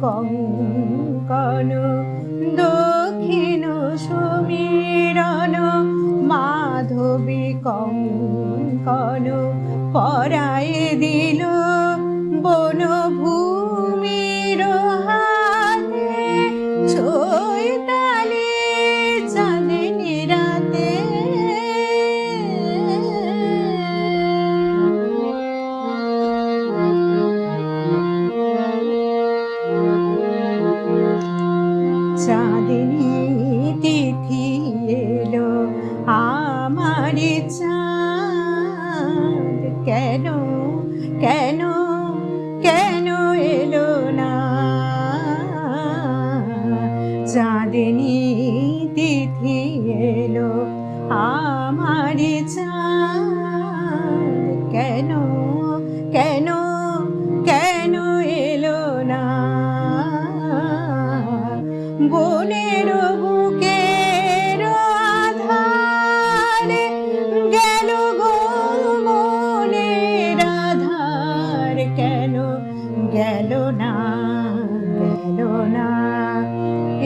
কঙ্কন দক্ষিণ সমীরণ মাধবী কঙ্কন পরায়ে দিল বনভূমির হাতে চৈতালি চাঁদনি রাতে চাঁদনি তিথি এলো আমার চাঁদ কেন কেন কেন এলো না চাঁদনি তিথি এলো আমার চাঁদ কেন কেন কেন এলো না বনের বুকের আধারে গেল গো মনের আধার কেন গেল না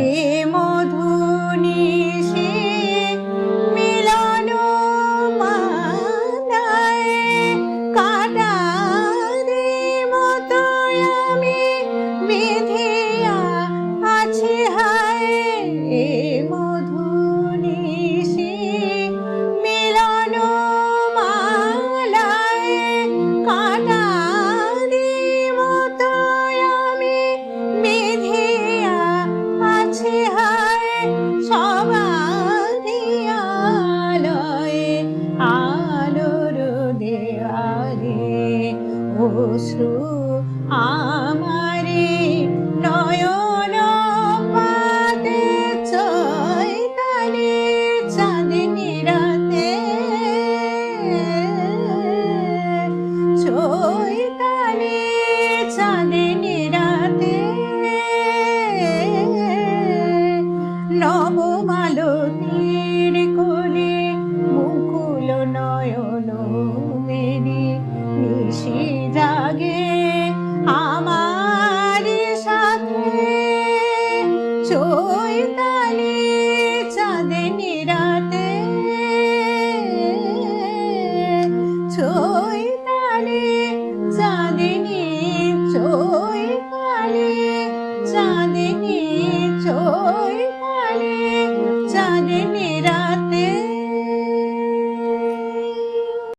এ মধু নিশি মিলন মালায় কাটারি মতো আমি বিধিয়া আছি হায় এ মধু নিশি মিলন মালায় কাটারি মতো আমি বিধিয়া আছি হায় সবারই আলোয় আলোর দেয়ালে অশ্রু আমার